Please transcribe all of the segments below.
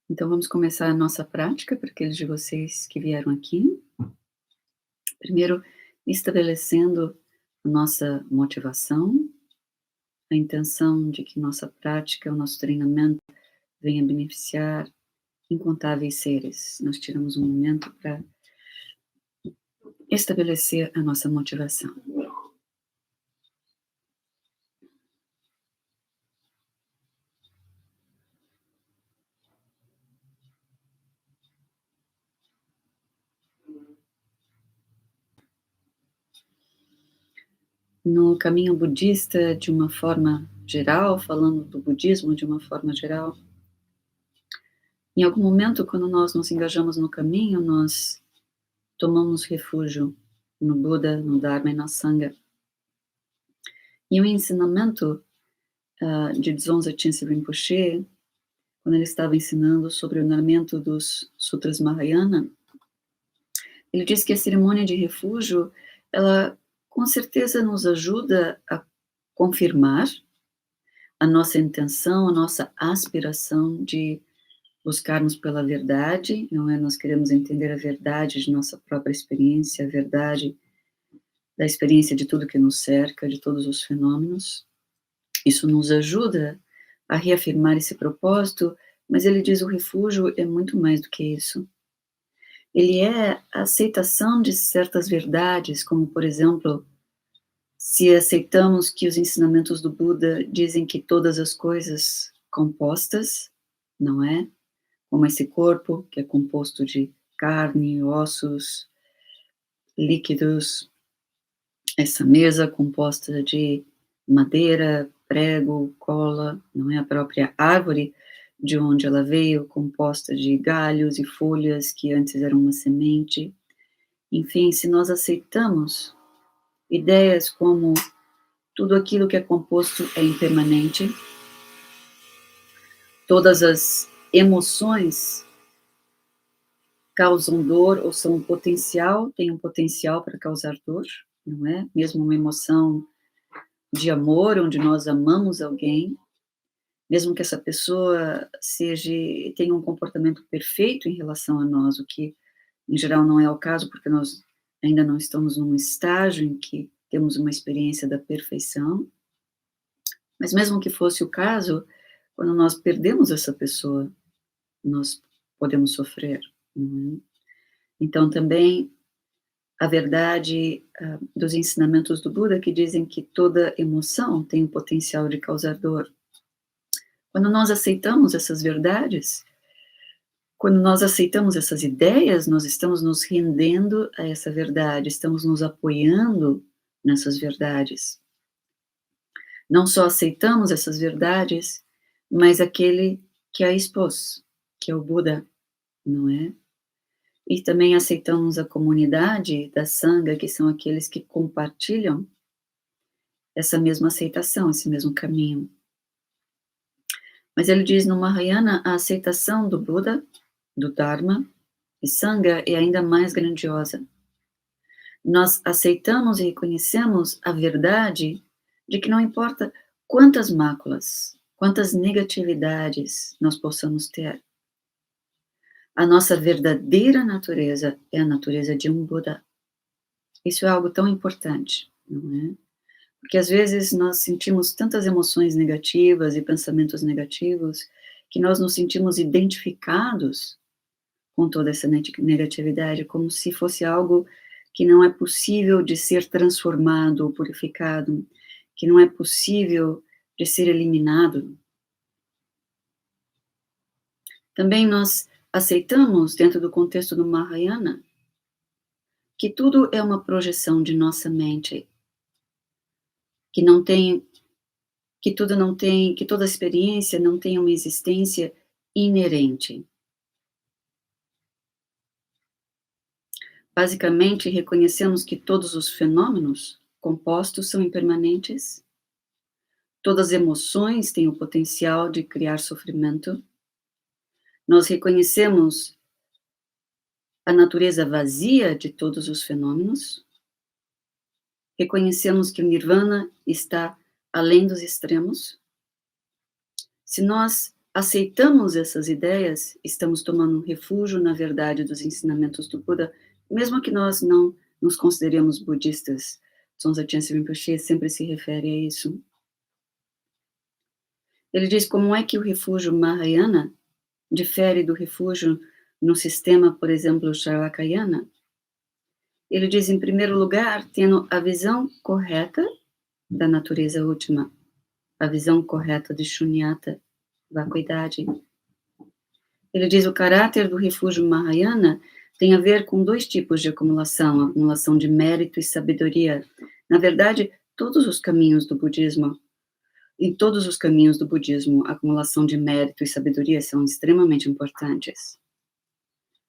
Então vamos começar a nossa prática para aqueles de vocês que vieram aqui. Primeiro, estabelecendo a nossa motivação, a intenção de que nossa prática, o nosso treinamento venha beneficiar incontáveis seres. Nós tiramos um momento para estabelecer a nossa motivação. No caminho budista, de uma forma geral, falando do budismo de uma forma geral, em algum momento, quando nós nos engajamos no caminho, nós tomamos refúgio no Buda, no Dharma e na Sangha. E o ensinamento de Dzongzа Chinse Rinpoche, quando ele estava ensinando sobre o ornamento dos Sutras Mahayana, ele diz que a cerimônia de refúgio, ela com certeza nos ajuda a confirmar a nossa intenção, a nossa aspiração de buscarmos pela verdade, não é? Nós queremos entender a verdade de nossa própria experiência, a verdade da experiência de tudo que nos cerca, de todos os fenômenos. Isso nos ajuda a reafirmar esse propósito, mas ele diz o refúgio é muito mais do que isso. Ele é a aceitação de certas verdades, como, por exemplo, se aceitamos que os ensinamentos do Buda dizem que todas as coisas compostas, não é? Como esse corpo, que é composto de carne, ossos, líquidos, essa mesa composta de madeira, prego, cola, não é a própria árvore de onde ela veio, composta de galhos e folhas que antes eram uma semente. Enfim, se nós aceitamos ideias como tudo aquilo que é composto é impermanente, todas as emoções causam dor ou são um potencial, têm um potencial para causar dor, não é? Mesmo uma emoção de amor, onde nós amamos alguém, mesmo que essa pessoa tenha um comportamento perfeito em relação a nós, o que em geral não é o caso, porque nós ainda não estamos num estágio em que temos uma experiência da perfeição, mas mesmo que fosse o caso, quando nós perdemos essa pessoa, nós podemos sofrer, não é? Então também a verdade dos ensinamentos do Buda que dizem que toda emoção tem o potencial de causar dor. Quando nós aceitamos essas verdades, quando nós aceitamos essas ideias, nós estamos nos rendendo a essa verdade, estamos nos apoiando nessas verdades. Não só aceitamos essas verdades, mas aquele que a expôs, que é o Buda, não é? E também aceitamos a comunidade da Sangha, que são aqueles que compartilham essa mesma aceitação, esse mesmo caminho. Mas ele diz no Mahayana, a aceitação do Buda, do Dharma e Sangha é ainda mais grandiosa. Nós aceitamos e reconhecemos a verdade de que não importa quantas máculas, quantas negatividades nós possamos ter, a nossa verdadeira natureza é a natureza de um Buda. Isso é algo tão importante, não é? Porque às vezes nós sentimos tantas emoções negativas e pensamentos negativos que nós nos sentimos identificados com toda essa negatividade, como se fosse algo que não é possível de ser transformado ou purificado, que não é possível de ser eliminado. Também nós aceitamos, dentro do contexto do Mahayana, que tudo é uma projeção de nossa mente, que não tem, que tudo não tem, que toda experiência não tem uma existência inerente. Basicamente, reconhecemos que todos os fenômenos compostos são impermanentes, todas as emoções têm o potencial de criar sofrimento. Nós reconhecemos a natureza vazia de todos os fenômenos. Reconhecemos que o Nirvana está além dos extremos. Se nós aceitamos essas ideias, estamos tomando um refúgio na verdade dos ensinamentos do Buda, mesmo que nós não nos consideremos budistas. Dzongzha Chense Rinpoche sempre se refere a isso. Ele diz como é que o refúgio Mahayana difere do refúgio no sistema, por exemplo, Charvakayana. Ele diz, em primeiro lugar, tendo a visão correta da natureza última, a visão correta de Shunyata, vacuidade. Ele diz, o caráter do refúgio Mahayana tem a ver com dois tipos de acumulação, a acumulação de mérito e sabedoria. Na verdade, todos os caminhos do budismo, em todos os caminhos do budismo, a acumulação de mérito e sabedoria são extremamente importantes.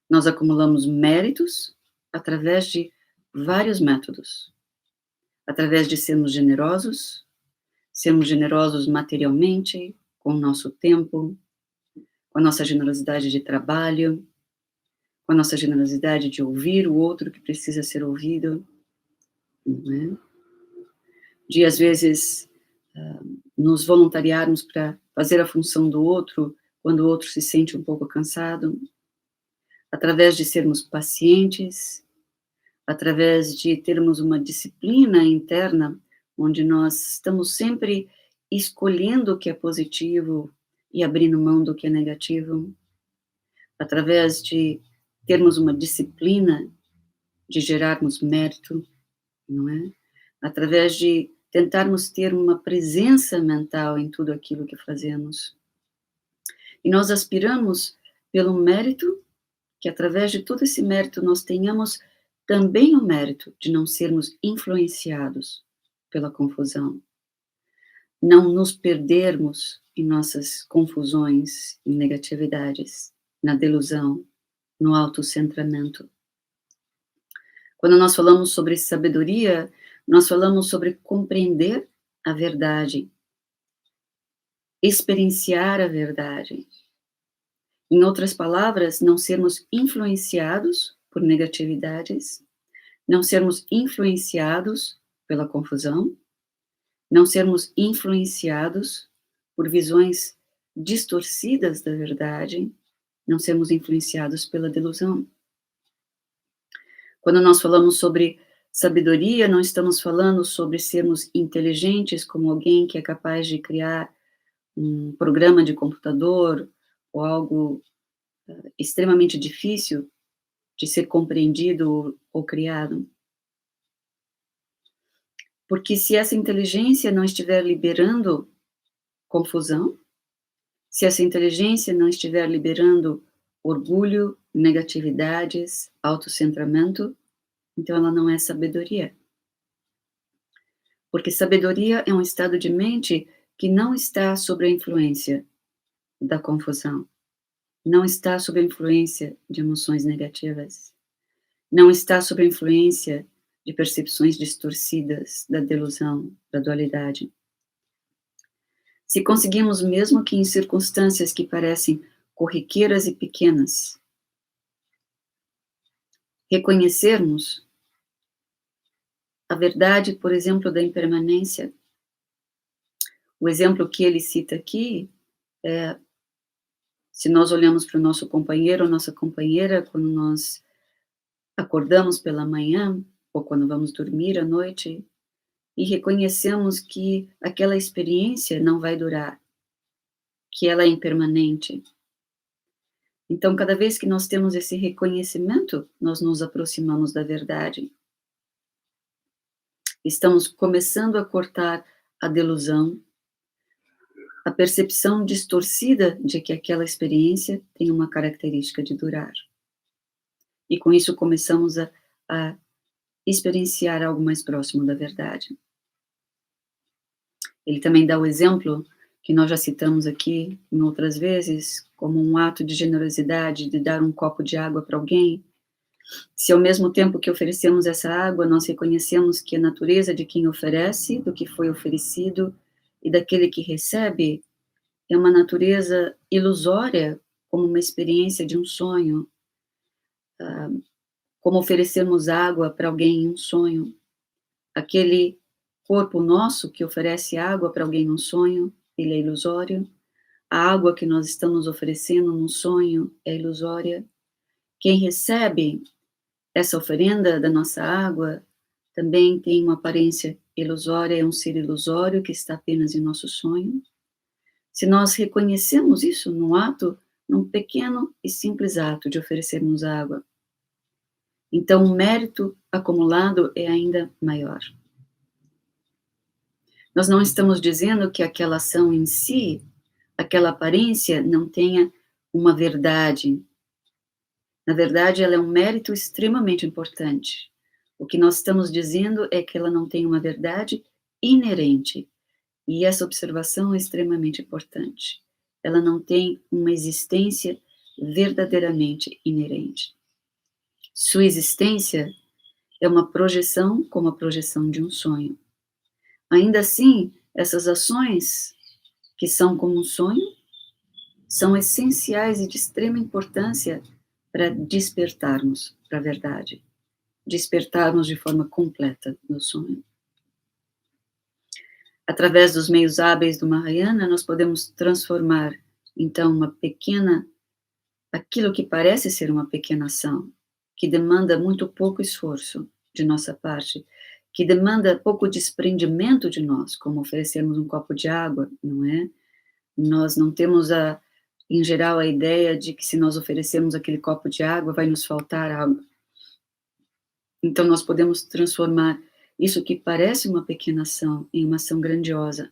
Nós acumulamos méritos através de vários métodos. Através de sermos generosos materialmente, com o nosso tempo, com a nossa generosidade de trabalho, com a nossa generosidade de ouvir o outro que precisa ser ouvido, né? De, às vezes, nos voluntariarmos para fazer a função do outro, quando o outro se sente um pouco cansado, através de sermos pacientes, através de termos uma disciplina interna, onde nós estamos sempre escolhendo o que é positivo e abrindo mão do que é negativo, através de termos uma disciplina, de gerarmos mérito, não é? Através de tentarmos ter uma presença mental em tudo aquilo que fazemos. E nós aspiramos pelo mérito, que através de todo esse mérito nós tenhamos também o mérito de não sermos influenciados pela confusão, não nos perdermos em nossas confusões e negatividades, na delusão, no autocentramento. Quando nós falamos sobre sabedoria, nós falamos sobre compreender a verdade, experienciar a verdade. Em outras palavras, não sermos influenciados por negatividades, não sermos influenciados pela confusão, não sermos influenciados por visões distorcidas da verdade, não sermos influenciados pela delusão. Quando nós falamos sobre sabedoria, não estamos falando sobre sermos inteligentes como alguém que é capaz de criar um programa de computador ou algo extremamente difícil de ser compreendido ou criado. Porque se essa inteligência não estiver liberando confusão, se essa inteligência não estiver liberando orgulho, negatividades, autocentramento, então ela não é sabedoria. Porque sabedoria é um estado de mente que não está sob a influência da confusão, não está sob a influência de emoções negativas, não está sob a influência de percepções distorcidas da delusão, da dualidade. Se conseguimos, mesmo que em circunstâncias que parecem corriqueiras e pequenas, reconhecermos a verdade, por exemplo, da impermanência, o exemplo que ele cita aqui é, se nós olhamos para o nosso companheiro ou nossa companheira, quando nós acordamos pela manhã, ou quando vamos dormir à noite, e reconhecemos que aquela experiência não vai durar, que ela é impermanente. Então, cada vez que nós temos esse reconhecimento, nós nos aproximamos da verdade. Estamos começando a cortar a delusão, a percepção distorcida de que aquela experiência tem uma característica de durar. E com isso começamos a experienciar algo mais próximo da verdade. Ele também dá o exemplo, que nós já citamos aqui em outras vezes, como um ato de generosidade, de dar um copo de água para alguém. Se ao mesmo tempo que oferecemos essa água, nós reconhecemos que a natureza de quem oferece, do que foi oferecido, e daquele que recebe, é uma natureza ilusória, como uma experiência de um sonho, como oferecermos água para alguém em um sonho. Aquele corpo nosso que oferece água para alguém num sonho, ele é ilusório. A água que nós estamos oferecendo num sonho é ilusória. Quem recebe essa oferenda da nossa água também tem uma aparência ilusória, é um ser ilusório que está apenas em nosso sonho. Se nós reconhecemos isso num pequeno e simples ato de oferecermos água, então o mérito acumulado é ainda maior. Nós não estamos dizendo que aquela ação em si, aquela aparência, não tenha uma verdade. Na verdade, ela é um mérito extremamente importante. O que nós estamos dizendo é que ela não tem uma verdade inerente. E essa observação é extremamente importante. Ela não tem uma existência verdadeiramente inerente. Sua existência é uma projeção, como a projeção de um sonho. Ainda assim, essas ações, que são como um sonho, são essenciais e de extrema importância para despertarmos para a verdade, despertarmos de forma completa no sonho. Através dos meios hábeis do Mahayana, nós podemos transformar, então, aquilo que parece ser uma pequena ação, que demanda muito pouco esforço de nossa parte, que demanda pouco desprendimento de nós, como oferecermos um copo de água, não é? Nós não temos, em geral, a ideia de que se nós oferecermos aquele copo de água, vai nos faltar água. Então, nós podemos transformar isso que parece uma pequena ação em uma ação grandiosa,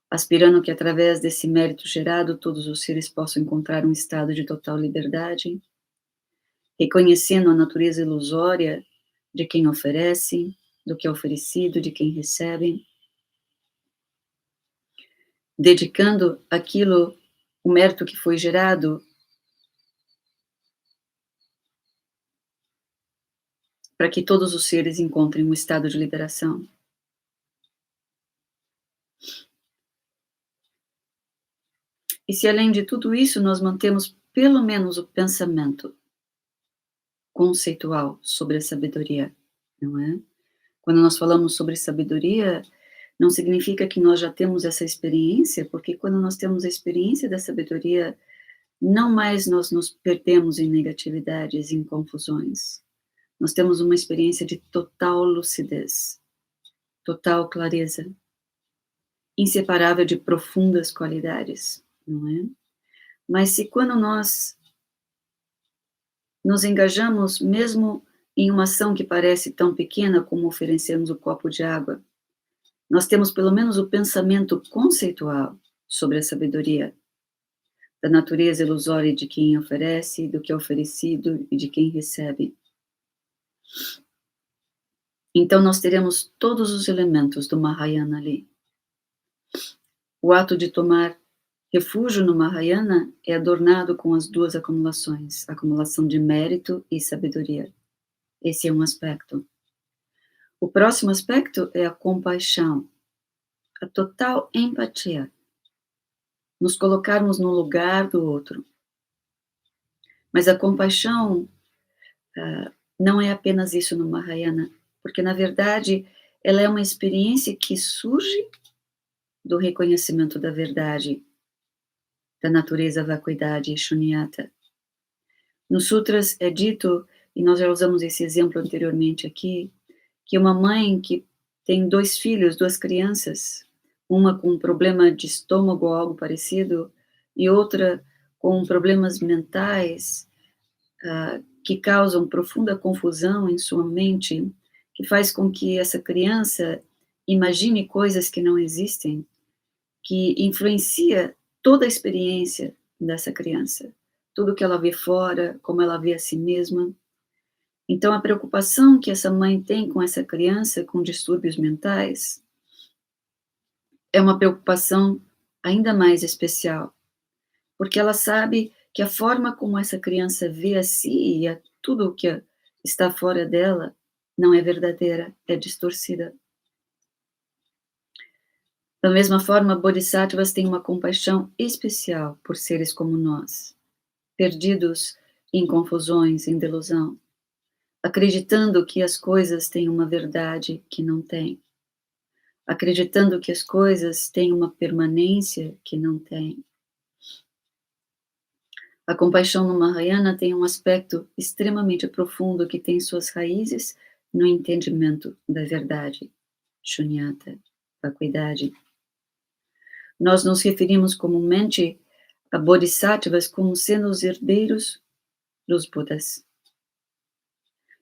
aspirando que, através desse mérito gerado, todos os seres possam encontrar um estado de total liberdade, reconhecendo a natureza ilusória de quem oferece, do que é oferecido, de quem recebe, dedicando aquilo, o mérito que foi gerado, para que todos os seres encontrem um estado de liberação. E se além de tudo isso nós mantemos pelo menos o pensamento conceitual sobre a sabedoria, não é? Quando nós falamos sobre sabedoria, não significa que nós já temos essa experiência, porque quando nós temos a experiência da sabedoria, não mais nós nos perdemos em negatividades, em confusões. Nós temos uma experiência de total lucidez, total clareza, inseparável de profundas qualidades, não é? Mas se quando nós nos engajamos mesmo em uma ação que parece tão pequena como oferecermos o copo de água, nós temos pelo menos o pensamento conceitual sobre a sabedoria, da natureza ilusória de quem oferece, do que é oferecido e de quem recebe. Então nós teremos todos os elementos do Mahayana ali. O ato de tomar refúgio no Mahayana é adornado com as duas acumulações, a acumulação de mérito e sabedoria. Esse é um aspecto. O próximo aspecto é a compaixão, a total empatia, nos colocarmos no lugar do outro. Mas a compaixão não é apenas isso no Mahayana, porque na verdade ela é uma experiência que surge do reconhecimento da verdade, da natureza vacuidade e shunyata. Nos sutras é dito, e nós já usamos esse exemplo anteriormente aqui, que uma mãe que tem 2 filhos, 2 crianças, uma com um problema de estômago ou algo parecido, e outra com problemas mentais, que causam profunda confusão em sua mente, que faz com que essa criança imagine coisas que não existem, que influencia toda a experiência dessa criança, tudo que ela vê fora, como ela vê a si mesma. Então, a preocupação que essa mãe tem com essa criança com distúrbios mentais é uma preocupação ainda mais especial, porque ela sabe que a forma como essa criança vê a si e a tudo o que está fora dela não é verdadeira, é distorcida. Da mesma forma, bodhisattvas têm uma compaixão especial por seres como nós, perdidos em confusões, em delusão, acreditando que as coisas têm uma verdade que não têm, acreditando que as coisas têm uma permanência que não têm. A compaixão no Mahayana tem um aspecto extremamente profundo que tem suas raízes no entendimento da verdade, shunyata, vacuidade. Nós nos referimos comumente a bodhisattvas como sendo os herdeiros dos Budas.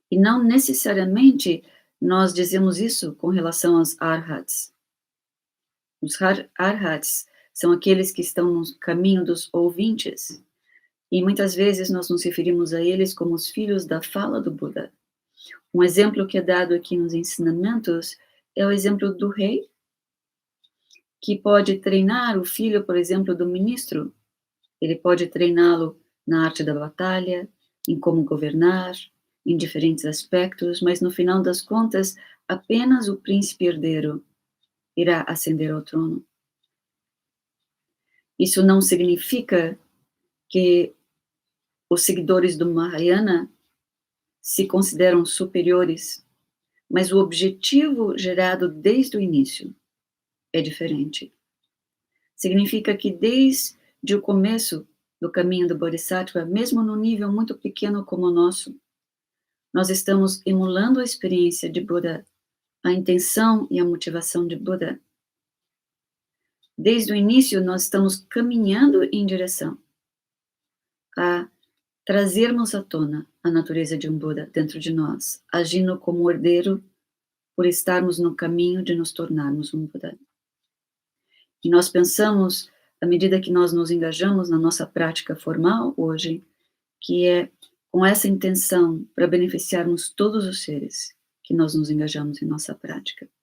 E não necessariamente nós dizemos isso com relação aos arhats. Os arhats são aqueles que estão no caminho dos ouvintes. E muitas vezes nós nos referimos a eles como os filhos da fala do Buda. Um exemplo que é dado aqui nos ensinamentos é o exemplo do rei, que pode treinar o filho, por exemplo, do ministro. Ele pode treiná-lo na arte da batalha, em como governar, em diferentes aspectos, mas no final das contas, apenas o príncipe herdeiro irá ascender ao trono. Isso não significa que os seguidores do Mahayana se consideram superiores, mas o objetivo gerado desde o início é diferente. Significa que desde o começo do caminho do Bodhisattva, mesmo no nível muito pequeno como o nosso, nós estamos emulando a experiência de Buda, a intenção e a motivação de Buda. Desde o início, nós estamos caminhando em direção a trazermos à tona a natureza de um Buda dentro de nós, agindo como herdeiro por estarmos no caminho de nos tornarmos um Buda. E nós pensamos, à medida que nós nos engajamos na nossa prática formal hoje, que é com essa intenção para beneficiarmos todos os seres que nós nos engajamos em nossa prática.